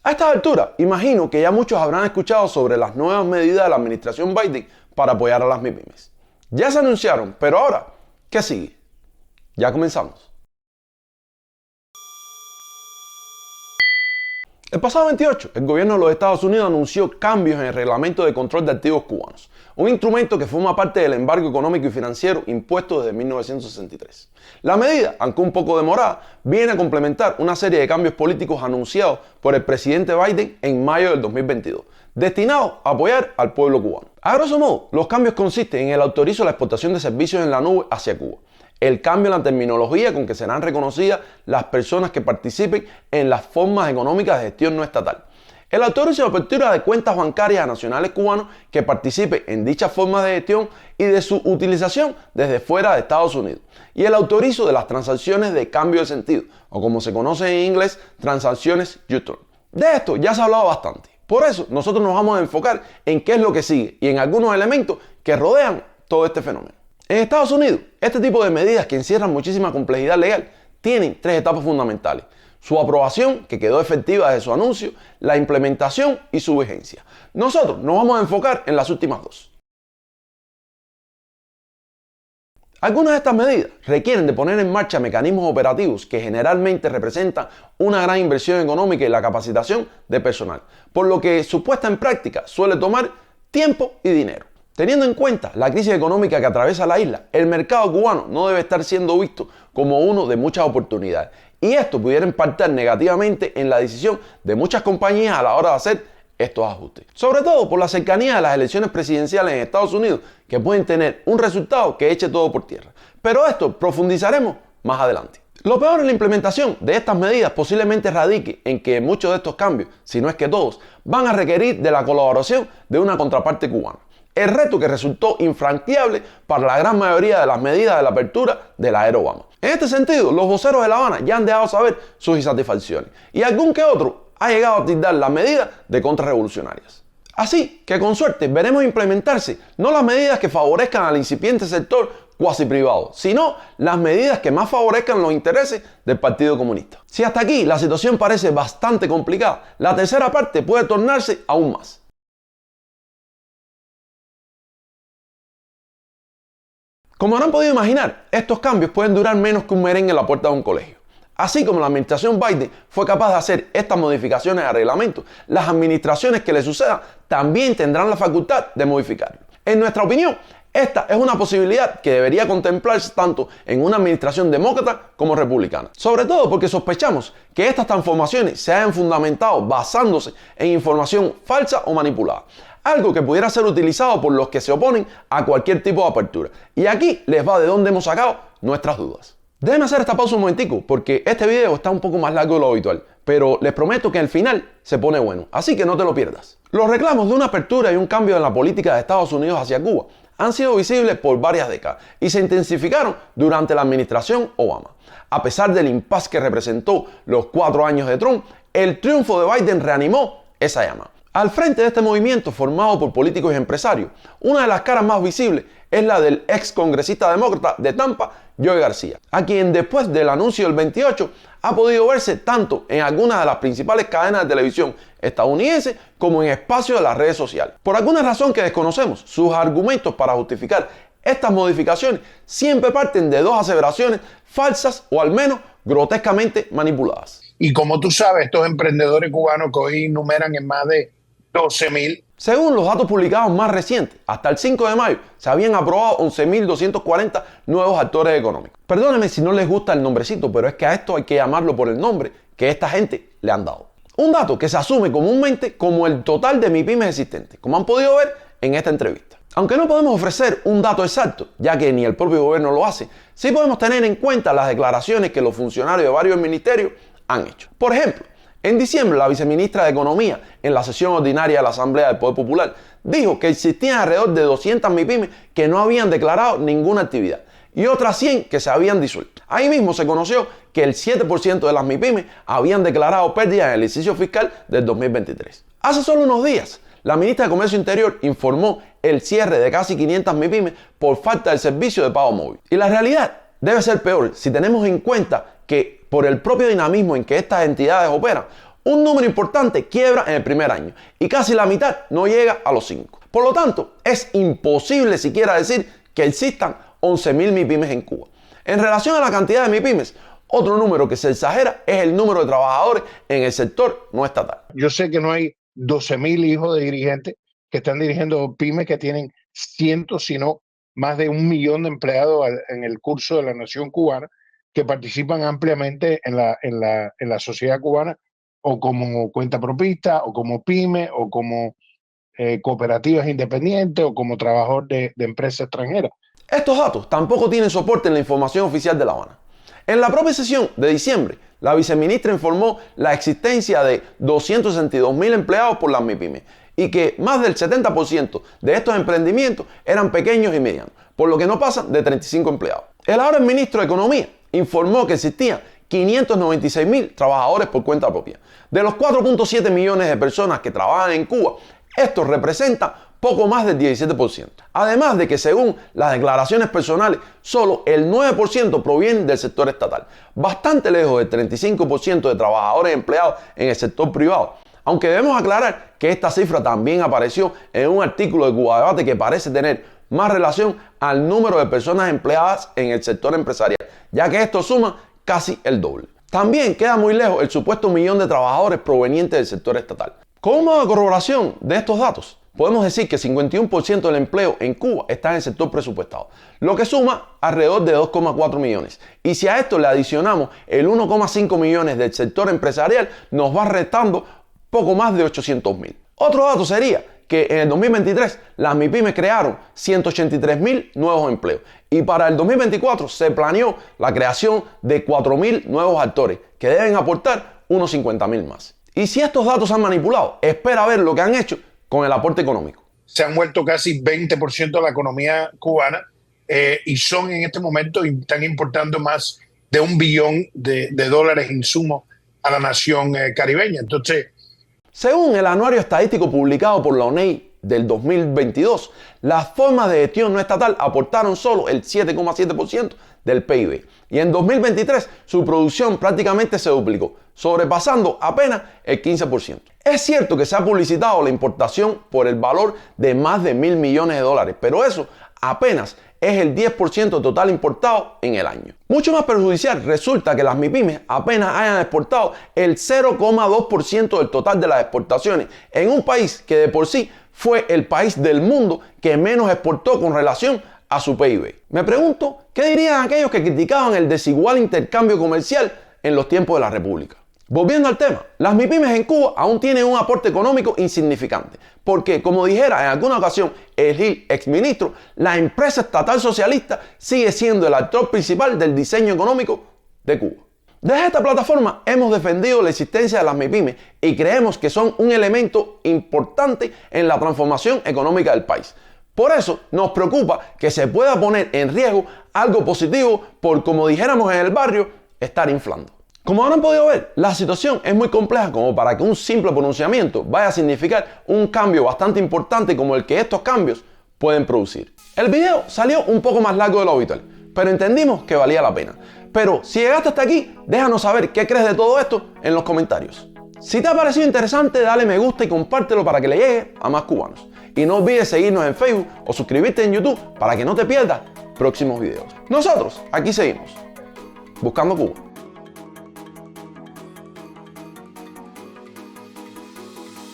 A esta altura, imagino que ya muchos habrán escuchado sobre las nuevas medidas de la administración Biden para apoyar a las MIPYMES. Ya se anunciaron, pero ahora, ¿qué sigue? Ya comenzamos. El pasado 28, el gobierno de los Estados Unidos anunció cambios en el reglamento de control de activos cubanos, un instrumento que forma parte del embargo económico y financiero impuesto desde 1963. La medida, aunque un poco demorada, viene a complementar una serie de cambios políticos anunciados por el presidente Biden en mayo del 2022, destinados a apoyar al pueblo cubano. A grosso modo, los cambios consisten en el autorizo la exportación de servicios en la nube hacia Cuba, el cambio en la terminología con que serán reconocidas las personas que participen en las formas económicas de gestión no estatal, el autorizo de apertura de cuentas bancarias a nacionales cubanos que participen en dichas formas de gestión y de su utilización desde fuera de Estados Unidos, y el autorizo de las transacciones de cambio de sentido, o como se conoce en inglés, transacciones U-turn. De esto ya se ha hablado bastante, por eso nosotros nos vamos a enfocar en qué es lo que sigue y en algunos elementos que rodean todo este fenómeno. En Estados Unidos, este tipo de medidas que encierran muchísima complejidad legal tienen tres etapas fundamentales: su aprobación, que quedó efectiva desde su anuncio, la implementación y su vigencia. Nosotros nos vamos a enfocar en las últimas dos. Algunas de estas medidas requieren de poner en marcha mecanismos operativos que generalmente representan una gran inversión económica y la capacitación de personal, por lo que su puesta en práctica suele tomar tiempo y dinero. Teniendo en cuenta la crisis económica que atraviesa la isla, el mercado cubano no debe estar siendo visto como uno de muchas oportunidades, y esto pudiera impactar negativamente en la decisión de muchas compañías a la hora de hacer estos ajustes. Sobre todo por la cercanía de las elecciones presidenciales en Estados Unidos, que pueden tener un resultado que eche todo por tierra. Pero esto profundizaremos más adelante. Lo peor en la implementación de estas medidas posiblemente radique en que muchos de estos cambios, si no es que todos, van a requerir de la colaboración de una contraparte cubana. El reto que resultó infranqueable para la gran mayoría de las medidas de la apertura de la era Obama. En este sentido, los voceros de La Habana ya han dejado saber sus insatisfacciones, y algún que otro ha llegado a tildar las medidas de contrarrevolucionarias. Así que con suerte veremos implementarse no las medidas que favorezcan al incipiente sector cuasi privado, sino las medidas que más favorezcan los intereses del Partido Comunista. Si hasta aquí la situación parece bastante complicada, la tercera parte puede tornarse aún más. Como habrán podido imaginar, estos cambios pueden durar menos que un merengue en la puerta de un colegio. Así como la administración Biden fue capaz de hacer estas modificaciones al reglamento, las administraciones que le sucedan también tendrán la facultad de modificarlo. En nuestra opinión, esta es una posibilidad que debería contemplarse tanto en una administración demócrata como republicana. Sobre todo porque sospechamos que estas transformaciones se hayan fundamentado basándose en información falsa o manipulada, algo que pudiera ser utilizado por los que se oponen a cualquier tipo de apertura. Y aquí les va de dónde hemos sacado nuestras dudas. Déjenme hacer esta pausa un momentico, porque este video está un poco más largo de lo habitual, pero les prometo que al final se pone bueno, así que no te lo pierdas. Los reclamos de una apertura y un cambio en la política de Estados Unidos hacia Cuba han sido visibles por varias décadas y se intensificaron durante la administración Obama. A pesar del impasse que representó los 4 años de Trump, el triunfo de Biden reanimó esa llama. Al frente de este movimiento formado por políticos y empresarios, una de las caras más visibles es la del ex congresista demócrata de Tampa, Joe García, a quien después del anuncio del 28 ha podido verse tanto en algunas de las principales cadenas de televisión estadounidenses como en espacios de las redes sociales. Por alguna razón que desconocemos, sus argumentos para justificar estas modificaciones siempre parten de dos aseveraciones falsas o al menos grotescamente manipuladas. Y como tú sabes, estos emprendedores cubanos que hoy numeran en más de 12.000. Según los datos publicados más recientes, hasta el 5 de mayo se habían aprobado 11.240 nuevos actores económicos. Perdónenme si no les gusta el nombrecito, pero es que a esto hay que llamarlo por el nombre que esta gente le han dado. Un dato que se asume comúnmente como el total de MIPYMES existentes, como han podido ver en esta entrevista. Aunque no podemos ofrecer un dato exacto, ya que ni el propio gobierno lo hace, sí podemos tener en cuenta las declaraciones que los funcionarios de varios ministerios han hecho. Por ejemplo, en diciembre, la viceministra de Economía, en la sesión ordinaria de la Asamblea del Poder Popular, dijo que existían alrededor de 200 MIPYMES que no habían declarado ninguna actividad y otras 100 que se habían disuelto. Ahí mismo se conoció que el 7% de las MIPYMES habían declarado pérdidas en el ejercicio fiscal del 2023. Hace solo unos días, la ministra de Comercio Interior informó el cierre de casi 500 MIPYMES por falta del servicio de pago móvil. Y la realidad debe ser peor si tenemos en cuenta que por el propio dinamismo en que estas entidades operan, Un número importante quiebra en el primer año y casi la mitad no llega a los 5. Por lo tanto, es imposible siquiera decir que existan 11.000 MIPYMES en Cuba. En relación a la cantidad de MIPYMES, otro número que se exagera es el número de trabajadores en el sector no estatal. Yo sé que no hay 12.000 hijos de dirigentes que están dirigiendo pymes que tienen cientos, sino más de 1 millón de empleados en el curso de la nación cubana que participan ampliamente en la sociedad cubana, o como cuenta propista, o como pyme, o como cooperativas independientes, o como trabajador de empresas extranjeras. Estos datos tampoco tienen soporte en la información oficial de La Habana. En la propia sesión de diciembre, la viceministra informó la existencia de 262.000 empleados por las MIPYMES y que más del 70% de estos emprendimientos eran pequeños y medianos, por lo que no pasan de 35 empleados. El ahora ministro de Economía informó que existían 596.000 trabajadores por cuenta propia. De los 4.7 millones de personas que trabajan en Cuba, estos representan poco más del 17%. Además de que según las declaraciones personales, solo el 9% provienen del sector estatal, bastante lejos del 35% de trabajadores empleados en el sector privado. Aunque debemos aclarar que esta cifra también apareció en un artículo de Cuba Debate que parece tener más relación al número de personas empleadas en el sector empresarial, ya que esto suma casi el doble. También queda muy lejos el supuesto millón de trabajadores provenientes del sector estatal. Como modo de corroboración de estos datos, podemos decir que 51% del empleo en Cuba está en el sector presupuestado, lo que suma alrededor de 2,4 millones. Y si a esto le adicionamos el 1,5 millones del sector empresarial, nos va restando poco más de 800.000. Otro dato sería que en el 2023 las MIPYMES crearon 183.000 nuevos empleos y para el 2024 se planeó la creación de 4.000 nuevos actores que deben aportar unos 50.000 más. Y si estos datos se han manipulado, espera ver lo que han hecho con el aporte económico. Se han vuelto casi 20% de la economía cubana y son en este momento, están importando más de $1 billón de dólares insumos a la nación caribeña. Entonces, según el anuario estadístico publicado por la ONEI del 2022, las formas de gestión no estatal aportaron solo el 7,7% del PIB y en 2023 su producción prácticamente se duplicó, sobrepasando apenas el 15%. Es cierto que se ha publicitado la importación por el valor de más de 1.000 millones de dólares, pero eso apenas es el 10% total importado en el año. Mucho más perjudicial resulta que las MIPYMES apenas hayan exportado el 0,2% del total de las exportaciones en un país que de por sí fue el país del mundo que menos exportó con relación a su PIB. Me pregunto, ¿qué dirían aquellos que criticaban el desigual intercambio comercial en los tiempos de la República? Volviendo al tema, las MIPYMES en Cuba aún tienen un aporte económico insignificante, porque como dijera en alguna ocasión el Gil exministro, la empresa estatal socialista sigue siendo el actor principal del diseño económico de Cuba. Desde esta plataforma hemos defendido la existencia de las MIPYMES y creemos que son un elemento importante en la transformación económica del país. Por eso nos preocupa que se pueda poner en riesgo algo positivo por, como dijéramos en el barrio, estar inflando. Como habrán podido ver, la situación es muy compleja como para que un simple pronunciamiento vaya a significar un cambio bastante importante como el que estos cambios pueden producir. El video salió un poco más largo de lo habitual, pero entendimos que valía la pena. Pero si llegaste hasta aquí, déjanos saber qué crees de todo esto en los comentarios. Si te ha parecido interesante, dale me gusta y compártelo para que le llegue a más cubanos. Y no olvides seguirnos en Facebook o suscribirte en YouTube para que no te pierdas próximos videos. Nosotros aquí seguimos, buscando Cuba.